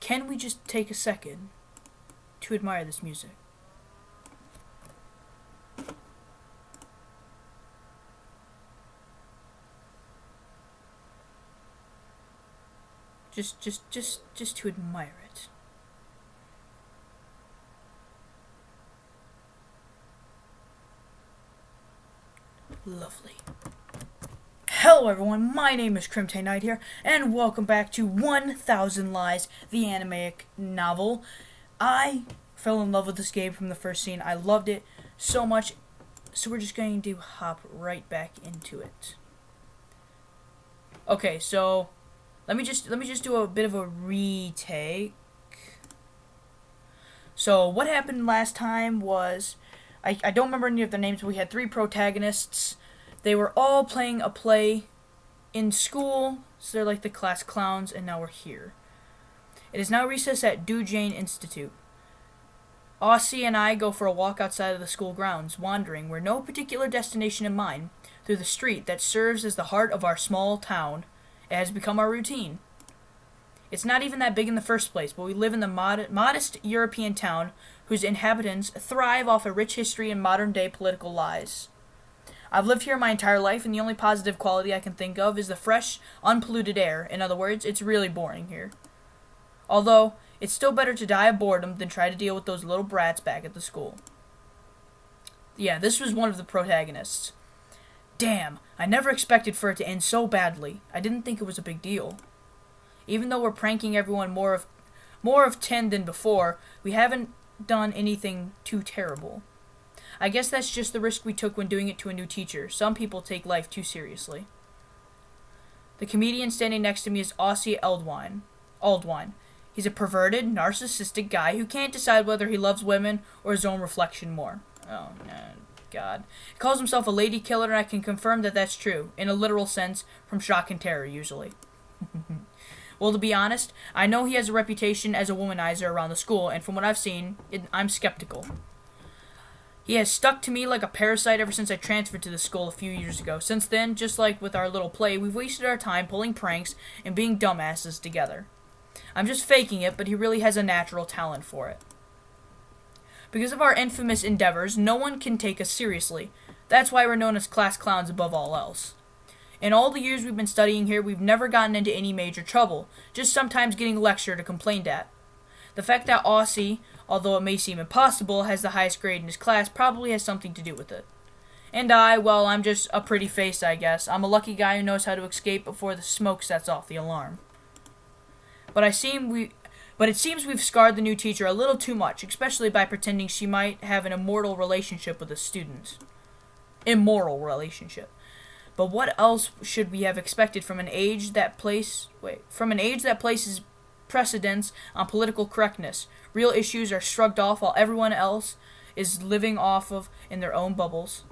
can we just take a second to admire this music? Just to admire it. Lovely. Hello everyone, my name is Pt.2 here, and welcome back to 1000 Lies, the anime novel. I fell in love with this game from the first scene. I loved it so much, so we're just going to hop right back into it. Okay, so let me just do a bit of a retake. So what happened last time was I don't remember any of their names, but we had 3 protagonists. They were all playing a play in school, so they're like the class clowns, and now we're here. It is now recess at Jane Institute. Aussie and I go for a walk outside of the school grounds, wandering, with no particular destination in mind, through the street that serves as the heart of our small town. It has become our routine. It's not even that big in the first place, but we live in the modest European town whose inhabitants thrive off a rich history and modern-day political lies. I've lived here my entire life, and the only positive quality I can think of is the fresh, unpolluted air. In other words, it's really boring here. Although, it's still better to die of boredom than try to deal with those little brats back at the school. Yeah, this was one of the protagonists. Damn, I never expected for it to end so badly. I didn't think it was a big deal. Even though we're pranking everyone more of 10 than before, we haven't done anything too terrible. I guess that's just the risk we took when doing it to a new teacher. Some people take life too seriously. The comedian standing next to me is Aussie Aldwine. He's a perverted, narcissistic guy who can't decide whether he loves women or his own reflection more. Oh, no, God. He calls himself a lady killer, and I can confirm that that's true, in a literal sense, from shock and terror, usually. Well, to be honest, I know he has a reputation as a womanizer around the school, and from what I've seen, I'm skeptical. He has stuck to me like a parasite ever since I transferred to the school a few years ago. Since then, just like with our little play, we've wasted our time pulling pranks and being dumbasses together. I'm just faking it, but he really has a natural talent for it. Because of our infamous endeavors, no one can take us seriously. That's why we're known as class clowns above all else. In all the years we've been studying here, we've never gotten into any major trouble, just sometimes getting lectured or complained at. The fact that Aussie, although it may seem impossible, has the highest grade in his class probably has something to do with it. And well, I'm just a pretty face, I guess. I'm a lucky guy who knows how to escape before the smoke sets off the alarm. But it seems we've scarred the new teacher a little too much, especially by pretending she might have an immoral relationship with a student. Immoral relationship. But what else should we have expected from an age that places precedence on political correctness? Real issues are shrugged off while everyone else is living off of in their own bubbles,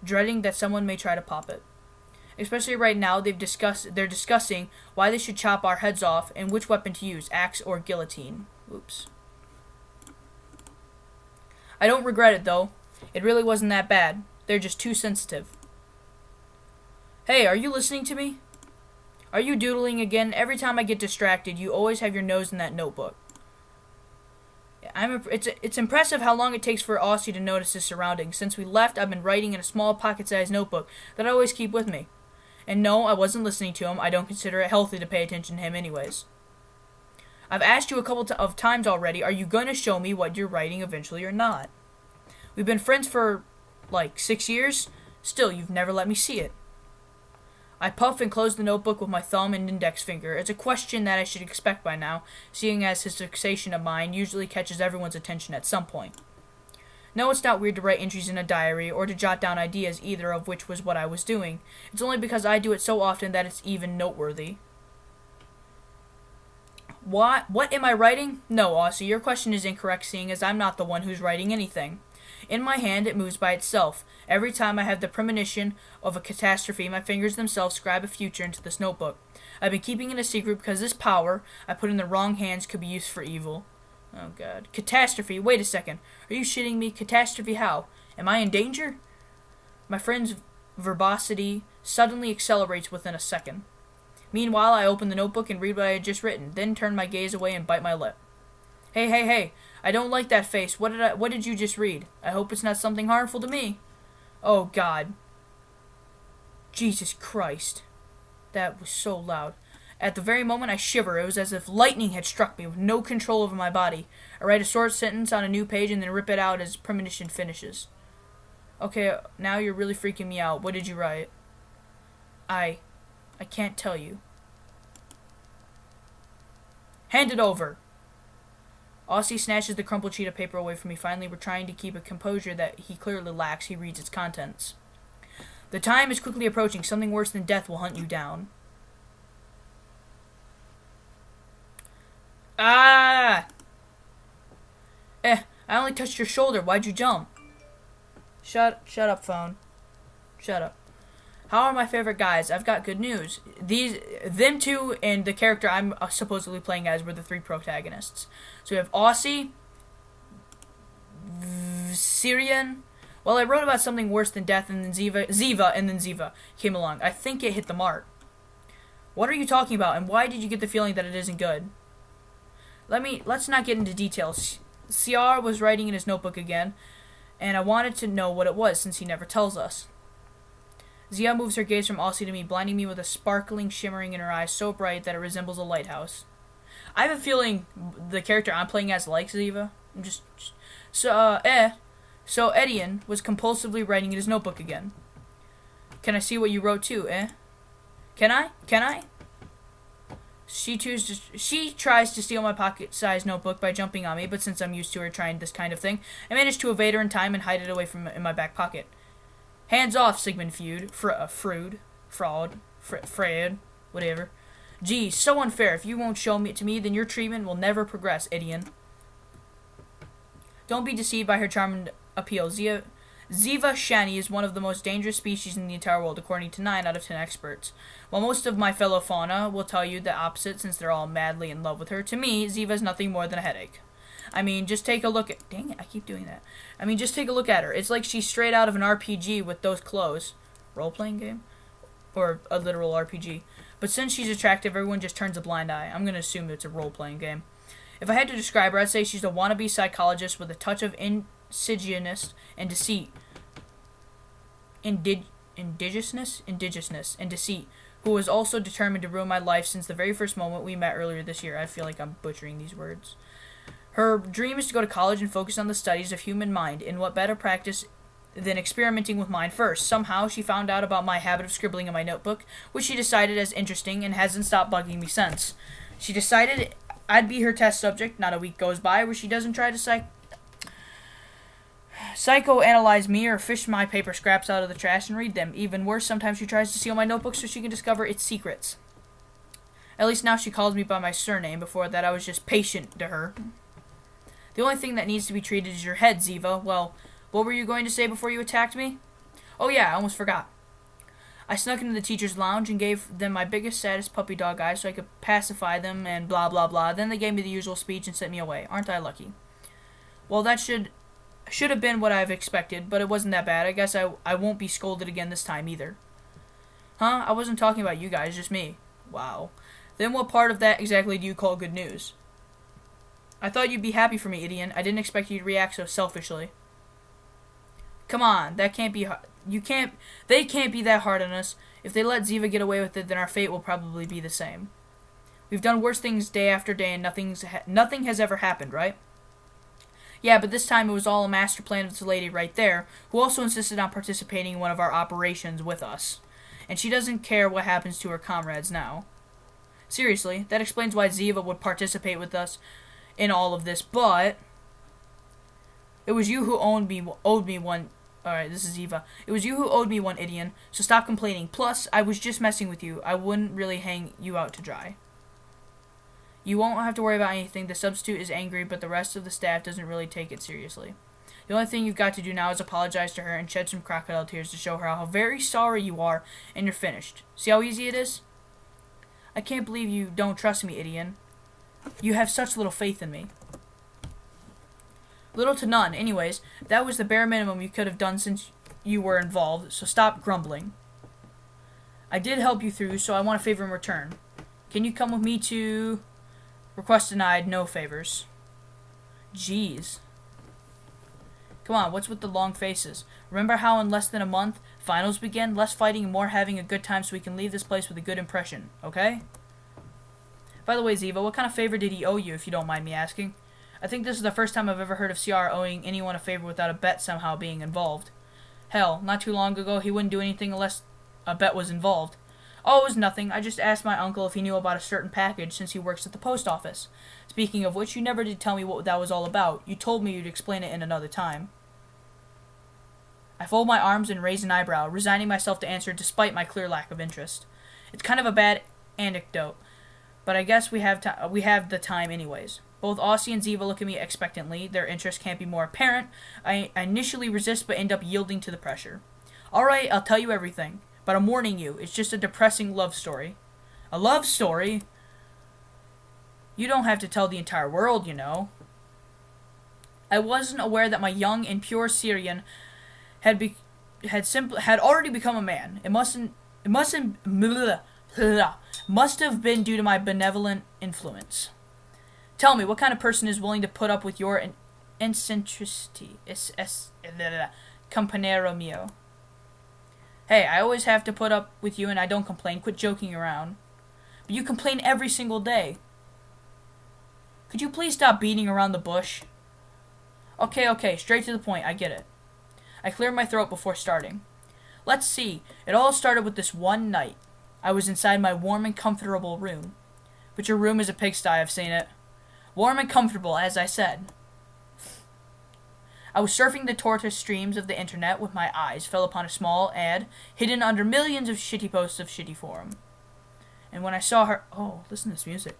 dreading that someone may try to pop it. Especially right now, they're discussing why they should chop our heads off and which weapon to use, axe or guillotine. Oops. I don't regret it, though. It really wasn't that bad. They're just too sensitive. Hey, are you listening to me? Are you doodling again? Every time I get distracted, you always have your nose in that notebook. It's impressive how long it takes for Aussie to notice his surroundings. Since we left, I've been writing in a small pocket-sized notebook that I always keep with me. And no, I wasn't listening to him. I don't consider it healthy to pay attention to him anyways. I've asked you a couple of times already, are you going to show me what you're writing eventually or not? We've been friends for, 6 years. Still, you've never let me see it. I puff and close the notebook with my thumb and index finger. It's a question that I should expect by now, seeing as his fixation of mine usually catches everyone's attention at some point. No, it's not weird to write entries in a diary, or to jot down ideas, either of which was what I was doing. It's only because I do it so often that it's even noteworthy. What am I writing? No, Aussie, your question is incorrect, seeing as I'm not the one who's writing anything. In my hand, it moves by itself. Every time I have the premonition of a catastrophe, my fingers themselves scribe a future into this notebook. I've been keeping it a secret because this power I put in the wrong hands could be used for evil. Oh, God. Catastrophe. Wait a second. Are you shitting me? Catastrophe how? Am I in danger? My friend's verbosity suddenly accelerates within a second. Meanwhile, I open the notebook and read what I had just written, then turn my gaze away and bite my lip. Hey, hey, hey, I don't like that face. What did you just read? I hope it's not something harmful to me. Oh, God. Jesus Christ. That was so loud. At the very moment I shiver, it was as if lightning had struck me with no control over my body. I write a short sentence on a new page and then rip it out as premonition finishes. Okay, now you're really freaking me out. What did you write? I can't tell you. Hand it over. Aussie snatches the crumpled sheet of paper away from me. Finally, we're trying to keep a composure that he clearly lacks. He reads its contents. The time is quickly approaching. Something worse than death will hunt you down. Ah! I only touched your shoulder. Why'd you jump? Shut up, phone. Shut up. How are my favorite guys? I've got good news. Them two and the character I'm supposedly playing as were the three protagonists. So we have Aussie, Syrian. Well, I wrote about something worse than death, and then Ziva came along. I think it hit the mark. What are you talking about, and why did you get the feeling that it isn't good? Let's not get into details. CR was writing in his notebook again, and I wanted to know what it was, since he never tells us. Zia moves her gaze from Aussie to me, blinding me with a sparkling shimmering in her eyes so bright that it resembles a lighthouse. I have a feeling the character I'm playing as likes Ziva. So Edian was compulsively writing in his notebook again. Can I see what you wrote too, Can I? She tries to steal my pocket-sized notebook by jumping on me, but since I'm used to her trying this kind of thing, I managed to evade her in time and hide it away in my back pocket. Hands off, Sigmund Fraud, whatever. Gee, so unfair. If you won't show it to me, then your treatment will never progress, Idian. Don't be deceived by her charming appeal. Ziva Shani is one of the most dangerous species in the entire world, according to 9 out of 10 experts. While most of my fellow fauna will tell you the opposite, since they're all madly in love with her, to me, Ziva is nothing more than a headache. I mean, just take a look at... Dang it, I keep doing that. I mean, just take a look at her. It's like she's straight out of an RPG with those clothes. Role-playing game? Or a literal RPG. But since she's attractive, everyone just turns a blind eye. I'm going to assume it's a role-playing game. If I had to describe her, I'd say she's a wannabe psychologist with a touch of insidiousness and deceit. Indigenousness and deceit, who was also determined to ruin my life since the very first moment we met earlier this year. I feel like I'm butchering these words. Her dream is to go to college and focus on the studies of human mind, and what better practice than experimenting with mine first. Somehow she found out about my habit of scribbling in my notebook, which she decided as interesting and hasn't stopped bugging me since. She decided I'd be her test subject. Not a week goes by where she doesn't try to psychoanalyze me or fish my paper scraps out of the trash and read them. Even worse, sometimes she tries to steal my notebook so she can discover its secrets. At least now she calls me by my surname. Before that, I was just patient to her. The only thing that needs to be treated is your head, Ziva. Well, what were you going to say before you attacked me? Oh yeah, I almost forgot. I snuck into the teacher's lounge and gave them my biggest, saddest puppy dog eyes so I could pacify them and blah blah blah. Then they gave me the usual speech and sent me away. Aren't I lucky? Well, that should have been what I've expected, but it wasn't that bad. I guess I won't be scolded again this time either. Huh? I wasn't talking about you guys, just me. Wow. Then what part of that exactly do you call good news? I thought you'd be happy for me, Idian. I didn't expect you to react so selfishly. Come on, that can't be hard. They can't be that hard on us. If they let Ziva get away with it, then our fate will probably be the same. We've done worse things day after day and nothing has ever happened, right? Yeah, but this time it was all a master plan of this lady right there, who also insisted on participating in one of our operations with us. And she doesn't care what happens to her comrades now. Seriously, that explains why Ziva would participate with us in all of this, but it was you who owed me one. Alright, this is Ziva. It was you who owed me one, Idian, so stop complaining. Plus, I was just messing with you. I wouldn't really hang you out to dry. You won't have to worry about anything. The substitute is angry, but the rest of the staff doesn't really take it seriously. The only thing you've got to do now is apologize to her and shed some crocodile tears to show her how very sorry you are, and you're finished. See how easy it is? I can't believe you don't trust me, Idian. You have such little faith in me. Little to none. Anyways, that was the bare minimum you could have done since you were involved, so stop grumbling. I did help you through, so I want a favor in return. Can you come with me to... Request denied, no favors. Jeez. Come on, what's with the long faces? Remember how in less than a month, finals begin? Less fighting and more having a good time so we can leave this place with a good impression, okay? By the way, Ziva, what kind of favor did he owe you, if you don't mind me asking? I think this is the first time I've ever heard of CR owing anyone a favor without a bet somehow being involved. Hell, not too long ago, he wouldn't do anything unless a bet was involved. Oh, it was nothing. I just asked my uncle if he knew about a certain package since he works at the post office. Speaking of which, you never did tell me what that was all about. You told me you'd explain it in another time. I fold my arms and raise an eyebrow, resigning myself to answer despite my clear lack of interest. It's kind of a bad anecdote, but I guess we have the time anyways. Both Aussie and Ziva look at me expectantly. Their interest can't be more apparent. I initially resist but end up yielding to the pressure. Alright, I'll tell you everything. But I'm warning you, it's just a depressing love story. A love story? You don't have to tell the entire world, you know. I wasn't aware that my young and pure Syrian had already become a man. It must have been due to my benevolent influence. Tell me, what kind of person is willing to put up with your eccentricity, compañero mío? Hey, I always have to put up with you and I don't complain. Quit joking around. But you complain every single day. Could you please stop beating around the bush? Okay, straight to the point. I get it. I cleared my throat before starting. Let's see. It all started with this one night. I was inside my warm and comfortable room. But your room is a pigsty, I've seen it. Warm and comfortable, as I said. I was surfing the tortoise streams of the internet when my eyes fell upon a small ad hidden under millions of shitty posts of shitty forum. And when I saw her... Oh, listen to this music.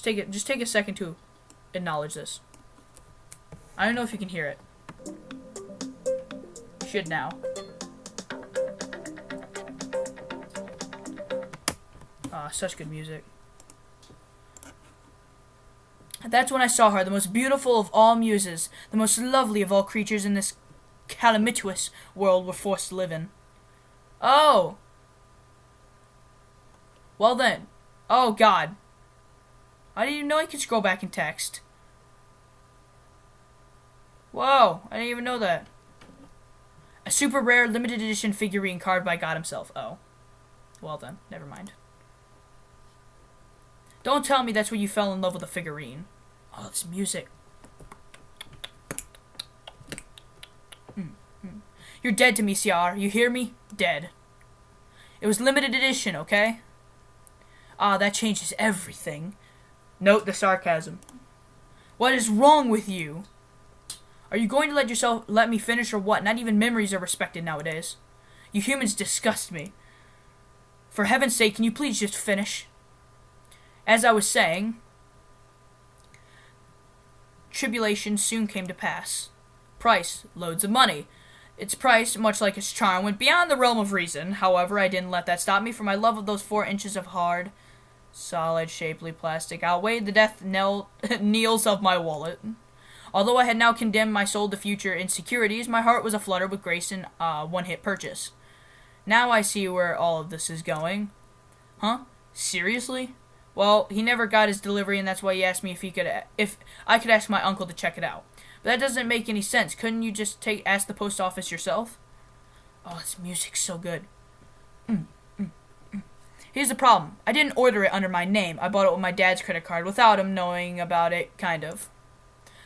Just take a second to acknowledge this. I don't know if you can hear it. You should now. Such good music. That's when I saw her, the most beautiful of all muses, the most lovely of all creatures in this calamitous world we're forced to live in. Oh! Well then. Oh, God. I didn't even know I could scroll back in text. Whoa, I didn't even know that. A super rare limited edition figurine carved by God himself. Oh. Well then, never mind. Don't tell me that's where you fell in love with a figurine. Oh, it's music. You're dead to me, CR. You hear me? Dead. It was limited edition, okay? Ah, that changes everything. Note the sarcasm. What is wrong with you? Are you going to let me finish or what? Not even memories are respected nowadays. You humans disgust me. For heaven's sake, can you please just finish? As I was saying, tribulation soon came to pass. Price, loads of money. Its price, much like its charm, went beyond the realm of reason. However, I didn't let that stop me, for my love of those 4 inches of hard, solid, shapely plastic outweighed the death kneels of my wallet. Although I had now condemned my soul to future insecurities, my heart was aflutter with grace and one-hit purchase. Now I see where all of this is going. Huh? Seriously? Well, he never got his delivery, and that's why he asked me if I could ask my uncle to check it out. But that doesn't make any sense. Couldn't you just ask the post office yourself? Oh, this music's so good. Here's the problem. I didn't order it under my name. I bought it with my dad's credit card without him knowing about it, kind of.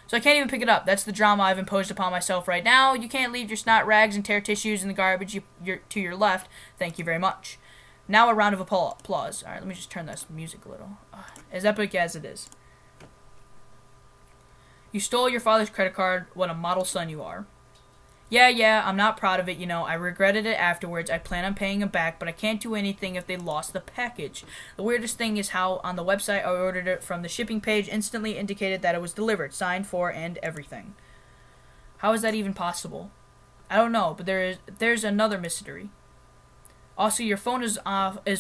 So I can't even pick it up. That's the drama I've imposed upon myself right now. You can't leave your snot rags and tear tissues in the garbage to your left. Thank you very much. Now a round of applause. Alright, let me just turn this music a little. As epic as it is. You stole your father's credit card. What a model son you are. Yeah, I'm not proud of it, you know. I regretted it afterwards. I plan on paying him back, but I can't do anything if they lost the package. The weirdest thing is how on the website I ordered it from, the shipping page instantly indicated that it was delivered, signed for, and everything. How is that even possible? I don't know, but there's another mystery. Also, your phone is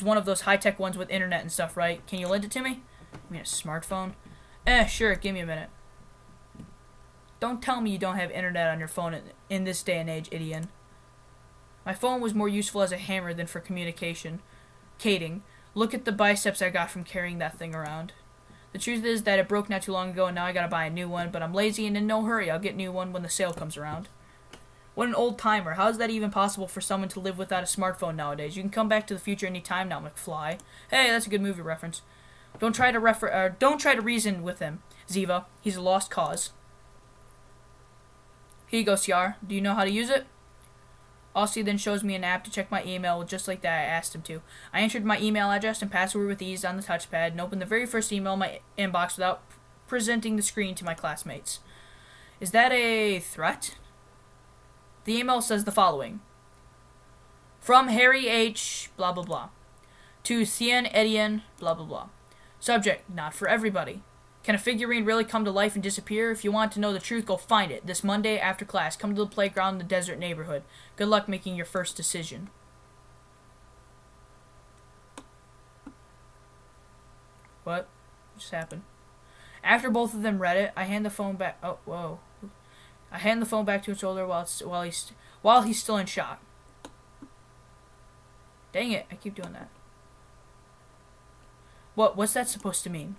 one of those high-tech ones with internet and stuff, right? Can you lend it to me? You mean a smartphone? Sure, give me a minute. Don't tell me you don't have internet on your phone in this day and age, idiot. My phone was more useful as a hammer than for communication. Cating, look at the biceps I got from carrying that thing around. The truth is that it broke not too long ago and now I gotta buy a new one, but I'm lazy and in no hurry. I'll get a new one when the sale comes around. What an old timer. How is that even possible for someone to live without a smartphone nowadays? You can come back to the future any time now, McFly. Hey, that's a good movie reference. Don't try to reason with him, Ziva. He's a lost cause. Here you go, CR. Do you know how to use it? Aussie then shows me an app to check my email just like that I asked him to. I entered my email address and password with ease on the touchpad and opened the very first email in my inbox without presenting the screen to my classmates. Is that a threat? The email says the following. From Harry H. blah blah blah. To Cien Etienne blah blah blah. Subject, not for everybody. Can a figurine really come to life and disappear? If you want to know the truth, go find it. This Monday after class, come to the playground in the desert neighborhood. Good luck making your first decision. What just happened? After both of them read it, I hand the phone back. Oh, whoa! I hand the phone back to his shoulder while he's still in shock. Dang it! I keep doing that. What's that supposed to mean?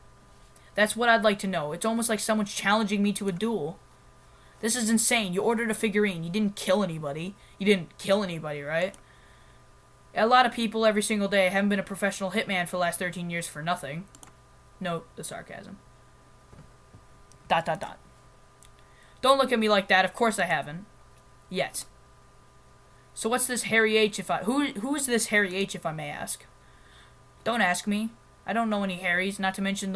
That's what I'd like to know. It's almost like someone's challenging me to a duel. This is insane. You ordered a figurine. You didn't kill anybody. You didn't kill anybody, right? A lot of people every single day haven't been a professional hitman for the last 13 years for nothing. Note the sarcasm. ... Don't look at me like that. Of course I haven't. Yet. So what's this Harry H. Who is this Harry H. if I may ask? Don't ask me. I don't know any Harrys, not to mention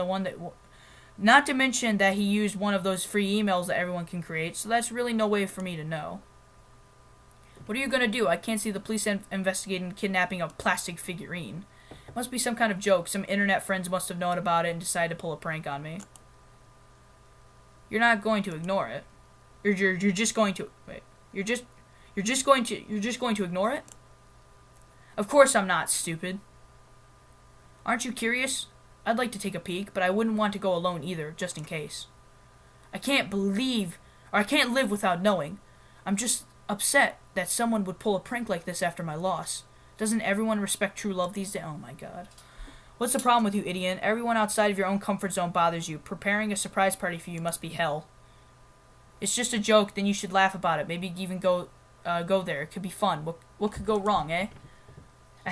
that he used one of those free emails that everyone can create, so that's really no way for me to know. What are you gonna do? I can't see the police investigating kidnapping of a plastic figurine. It must be some kind of joke. Some internet friends must have known about it and decided to pull a prank on me. You're not going to ignore it. You're just going to wait. You're just going to ignore it? Of course I'm not, stupid. Aren't you curious? I'd like to take a peek, but I wouldn't want to go alone either, just in case. I can't live without knowing. I'm just upset that someone would pull a prank like this after my loss. Doesn't everyone respect true love these days? Oh my god. What's the problem with you, idiot? Everyone outside of your own comfort zone bothers you. Preparing a surprise party for you must be hell. It's just a joke, then you should laugh about it. Maybe even go there. It could be fun. What could go wrong, eh? I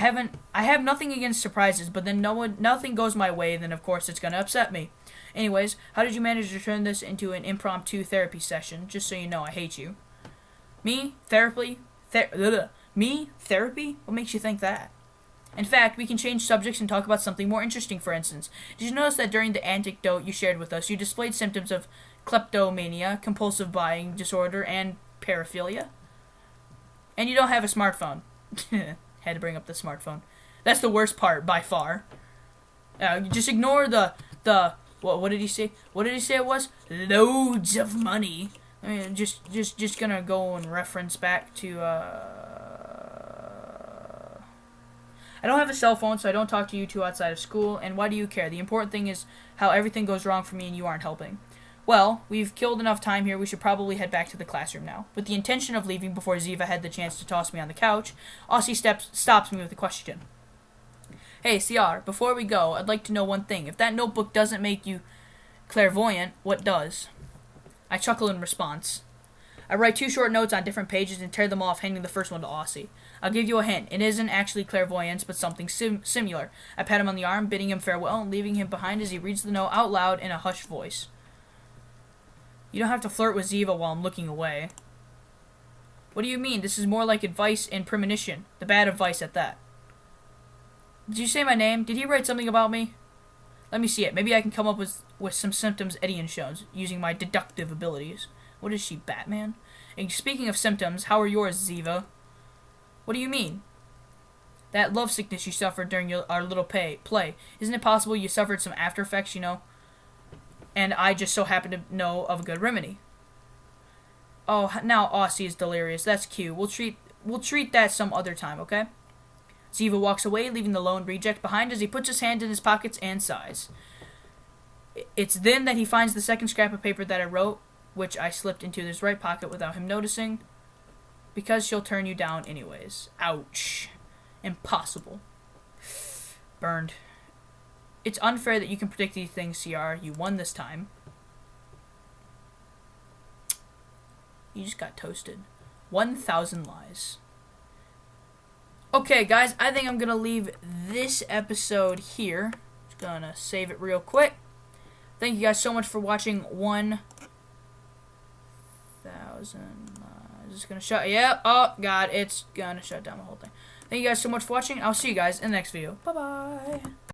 have nothing against surprises, but then nothing goes my way, then of course it's gonna upset me. Anyways, how did you manage to turn this into an impromptu therapy session? Just so you know, I hate you. Me? Therapy? Me? Therapy? What makes you think that? In fact, we can change subjects and talk about something more interesting, for instance. Did you notice that during the anecdote you shared with us, you displayed symptoms of kleptomania, compulsive buying disorder, and paraphilia? And you don't have a smartphone. Had to bring up the smartphone. That's the worst part, by far. Just ignore what did he say? What did he say it was? Loads of money. I mean, just gonna go and reference back to, I don't have a cell phone, so I don't talk to you two outside of school, and why do you care? The important thing is how everything goes wrong for me and you aren't helping. Well, we've killed enough time here. We should probably head back to the classroom now. With the intention of leaving before Ziva had the chance to toss me on the couch, Aussie stops me with a question. Hey, CR, before we go, I'd like to know one thing. If that notebook doesn't make you clairvoyant, what does? I chuckle in response. I write 2 short notes on different pages and tear them off, handing the first one to Aussie. I'll give you a hint. It isn't actually clairvoyance, but something similar. I pat him on the arm, bidding him farewell, and leaving him behind as he reads the note out loud in a hushed voice. You don't have to flirt with Ziva while I'm looking away. What do you mean? This is more like advice and premonition. The bad advice at that. Did you say my name? Did he write something about me? Let me see it. Maybe I can come up with some symptoms Etienne shows, using my deductive abilities. What is she, Batman? And speaking of symptoms, how are yours, Ziva? What do you mean? That love sickness you suffered during our little play. Isn't it possible you suffered some after effects, and I just so happen to know of a good remedy? Oh, now Aussie is delirious. That's cute. We'll treat that some other time, okay? Ziva walks away, leaving the lone reject behind as he puts his hand in his pockets and sighs. It's then that he finds the second scrap of paper that I wrote which I slipped into this right pocket without him noticing, because she'll turn you down anyways. Ouch. Impossible. Burned. It's unfair that you can predict these things, CR. You won this time. You just got toasted. 1,000 lies. Okay, guys, I think I'm going to leave this episode here. Just going to save it real quick. Thank you guys so much for watching 1,000 lies. Is this going to shut? Yep. Oh, God, it's going to shut down the whole thing. Thank you guys so much for watching. I'll see you guys in the next video. Bye-bye.